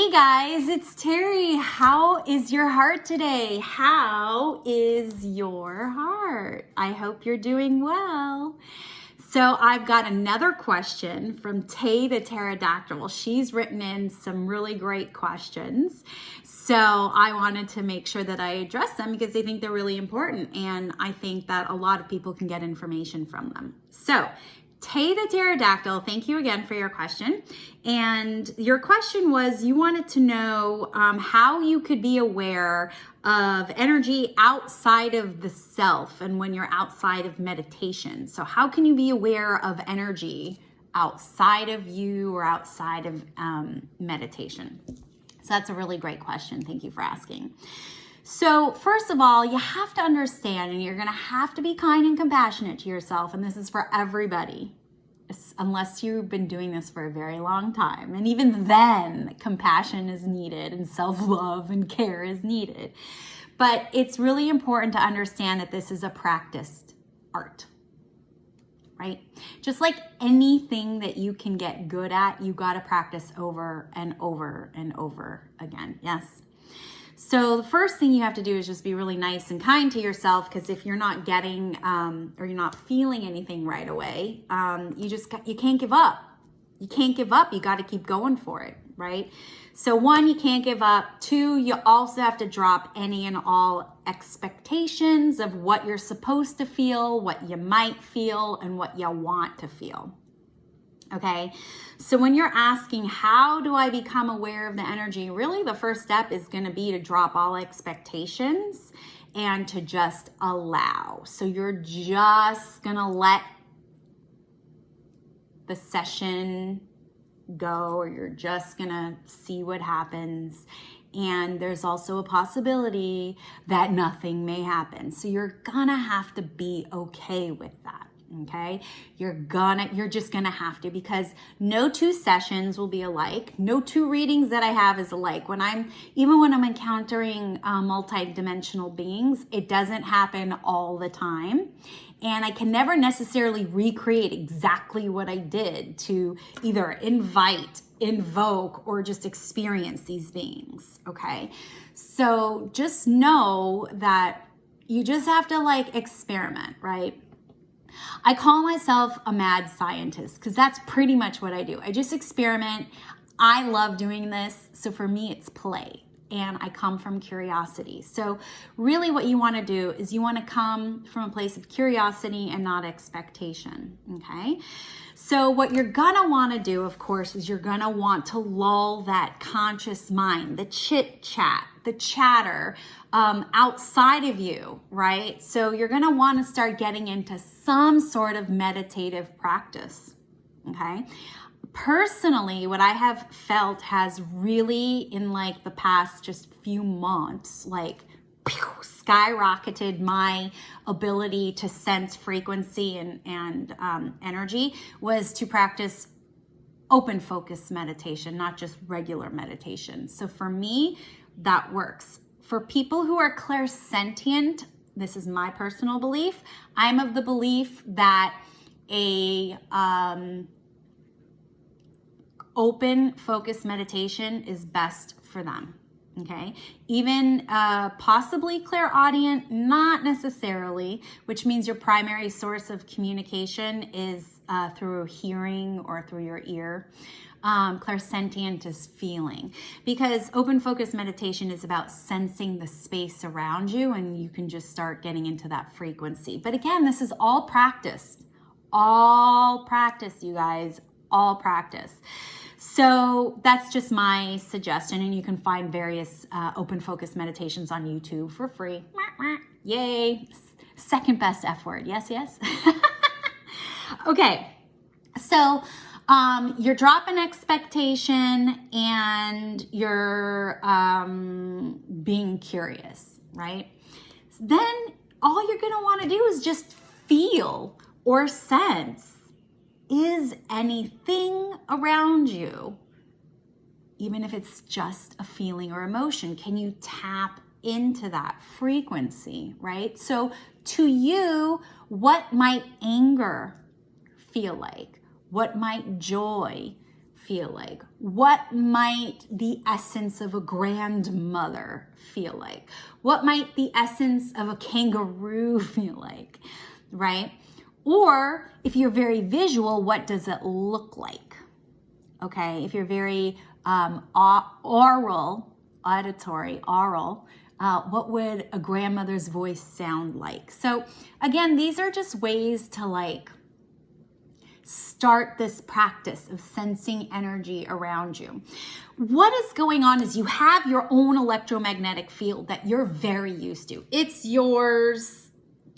Hey guys, it's Terrie. How is your heart today? How is your heart? I hope you're doing well. So I've got another question from Tay the Pterodactyl. She's written in some really great questions. So I wanted to make sure that I address them because I think they're really important. And I think that a lot of people can get information from them. So Tay the Pterodactyl, thank you again for your question. And your question was, you wanted to know how you could be aware of energy outside of the self and when you're outside of meditation. So how can you be aware of energy outside of you or outside of meditation? So that's a really great question. Thank you for asking. So first of all, you have to understand, and you're going to have to be kind and compassionate to yourself, and this is for everybody, unless you've been doing this for a very long time. And even then, compassion is needed and self-love and care is needed. But it's really important to understand that this is a practiced art, right? Just like anything that you can get good at, you got to practice over and over and over again. Yes. So the first thing you have to do is just be really nice and kind to yourself, because if you're not getting or you're not feeling anything right away, you can't give up. You can't give up. You got to keep going for it, right? So one, you can't give up. Two, you also have to drop any and all expectations of what you're supposed to feel, what you might feel, and what you want to feel. Okay, so when you're asking, how do I become aware of the energy? Really, the first step is going to be to drop all expectations and to just allow. So you're just going to let the session go, or you're just going to see what happens. And there's also a possibility that nothing may happen. So you're going to have to be okay with that. Okay, you're just gonna have to, because no two sessions will be alike. No two readings that I have is alike. Even when I'm encountering multi-dimensional beings, it doesn't happen all the time. And I can never necessarily recreate exactly what I did to either invite, invoke, or just experience these beings. Okay, so just know that you just have to experiment, right? I call myself a mad scientist because that's pretty much what I do. I just experiment. I love doing this. So for me, it's play, and I come from curiosity. So really what you want to do is you want to come from a place of curiosity and not expectation. Okay. So what you're going to want to do, of course, is you're going to want to lull that conscious mind, the chit chat, the chatter outside of you, right? So you're going to want to start getting into some sort of meditative practice, okay? Personally, what I have felt has really, in the past just few months, skyrocketed my ability to sense frequency and energy, was to practice open focus meditation, not just regular meditation. So for me, that works. For people who are clairsentient, this is my personal belief. I'm of the belief that a open focus meditation is best for them. Okay, even possibly clairaudient, not necessarily, which means your primary source of communication is through hearing or through your ear. Clairsentient is feeling, because open focus meditation is about sensing the space around you, and you can just start getting into that frequency. But again, this is all practice, you guys, all practice. So that's just my suggestion, and you can find various open focus meditations on YouTube for free. Yay! Second best F word. Yes, yes. Okay, so you're dropping expectation and you're being curious, right? Then all you're going to want to do is just feel or sense. Is anything around you, even if it's just a feeling or emotion, can you tap into that frequency, right? So to you, what might anger feel like? What might joy feel like? What might the essence of a grandmother feel like? What might the essence of a kangaroo feel like, right? Or if you're very visual, what does it look like? Okay, if you're very auditory, what would a grandmother's voice sound like? So again, these are just ways to like start this practice of sensing energy around you. What is going on is you have your own electromagnetic field that you're very used to. It's yours,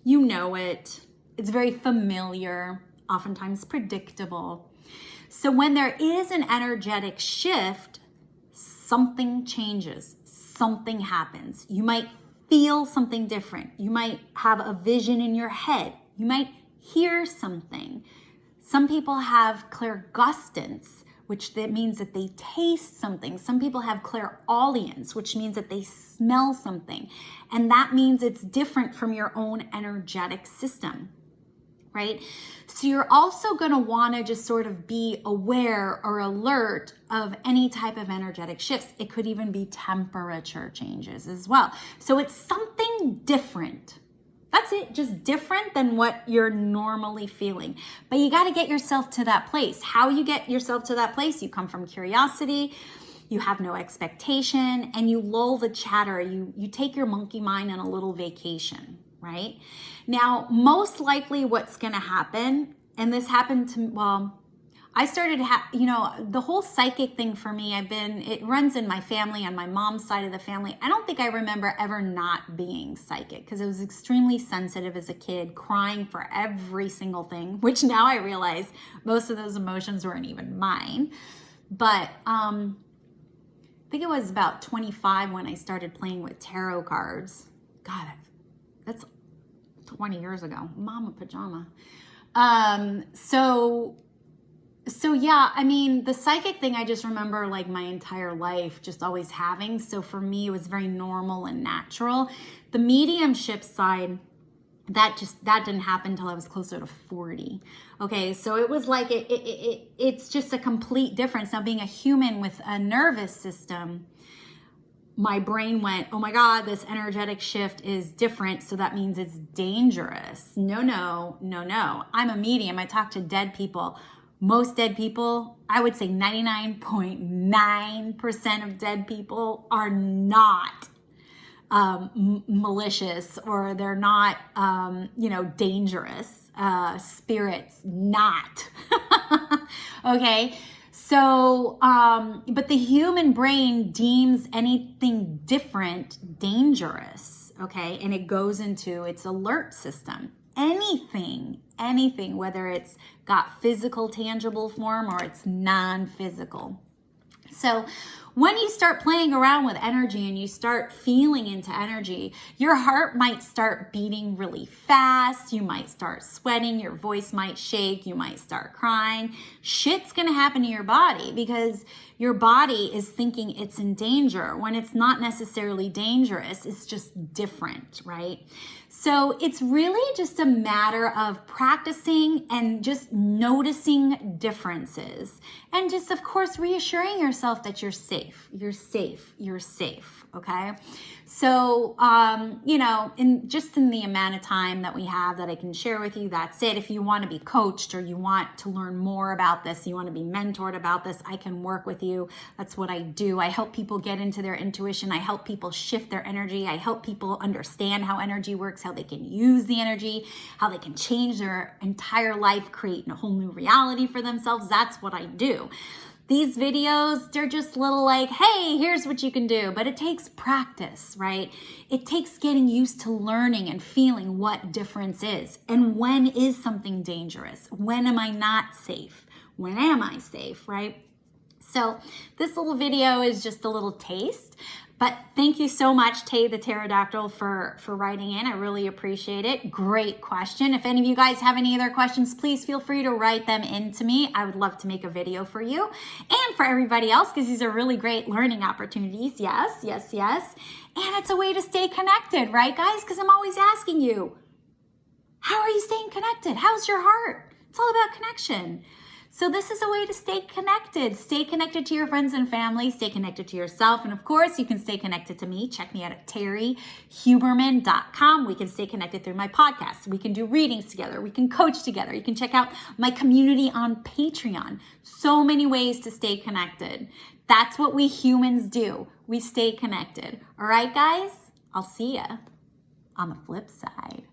you know it, it's very familiar, oftentimes predictable. So when there is an energetic shift, something changes, something happens. You might feel something different. You might have a vision in your head. You might hear something. Some people have clairgustance, which that means that they taste something. Some people have clairaudience, which means that they smell something. And that means it's different from your own energetic system, right? So you're also going to want to just sort of be aware or alert of any type of energetic shifts. It could even be temperature changes as well. So it's something different. That's it, just different than what you're normally feeling. But you got to get yourself to that place. How you get yourself to that place? You come from curiosity, you have no expectation, and you lull the chatter. You take your monkey mind on a little vacation, right? Now, most likely what's going to happen, and this happened to, well, I started, the whole psychic thing for me, it runs in my family, on my mom's side of the family. I don't think I remember ever not being psychic because I was extremely sensitive as a kid, crying for every single thing, which now I realize most of those emotions weren't even mine. But I think it was about 25 when I started playing with tarot cards. God, that's 20 years ago. Mama pajama. So yeah, I mean, the psychic thing, I just remember like my entire life just always having. So for me, it was very normal and natural. The mediumship side, that didn't happen until I was closer to 40. Okay, so it was like, it's just a complete difference. Now being a human with a nervous system, my brain went, oh my God, this energetic shift is different, so that means it's dangerous. No. I'm a medium. I talk to dead people. Most dead people, I would say 99.9% of dead people are not malicious, or they're not, dangerous. Spirits, not. Okay? So, but the human brain deems anything different dangerous, okay? And it goes into its alert system. Anything, whether it's got physical, tangible form or it's non-physical. So when you start playing around with energy and you start feeling into energy, your heart might start beating really fast. You might start sweating. Your voice might shake. You might start crying. Shit's going to happen to your body because your body is thinking it's in danger when it's not necessarily dangerous. It's just different, right? So it's really just a matter of practicing and just noticing differences. And just, of course, reassuring yourself that you're safe, okay? So, in the amount of time that we have that I can share with you, that's it. If you want to be coached or you want to learn more about this, you want to be mentored about this, I can work with you. That's what I do. I help people get into their intuition. I help people shift their energy. I help people understand how energy works, how they can use the energy, how they can change their entire life, create a whole new reality for themselves. That's what I do. These videos, they're just little like, hey, here's what you can do. But it takes practice, right? It takes getting used to learning and feeling what difference is. And when is something dangerous? When am I not safe? When am I safe, right? So this little video is just a little taste. But thank you so much, Tay the pterodactyl, for writing in. I really appreciate it. Great question. If any of you guys have any other questions, please feel free to write them in to me. I would love to make a video for you and for everybody else because these are really great learning opportunities. Yes. And it's a way to stay connected, right, guys? Because I'm always asking you, how are you staying connected? How's your heart? It's all about connection. So this is a way to stay connected. Stay connected to your friends and family, stay connected to yourself, and of course, you can stay connected to me. Check me out at terriehuberman.com. We can stay connected through my podcast. We can do readings together. We can coach together. You can check out my community on Patreon. So many ways to stay connected. That's what we humans do. We stay connected. All right, guys? I'll see ya on the flip side.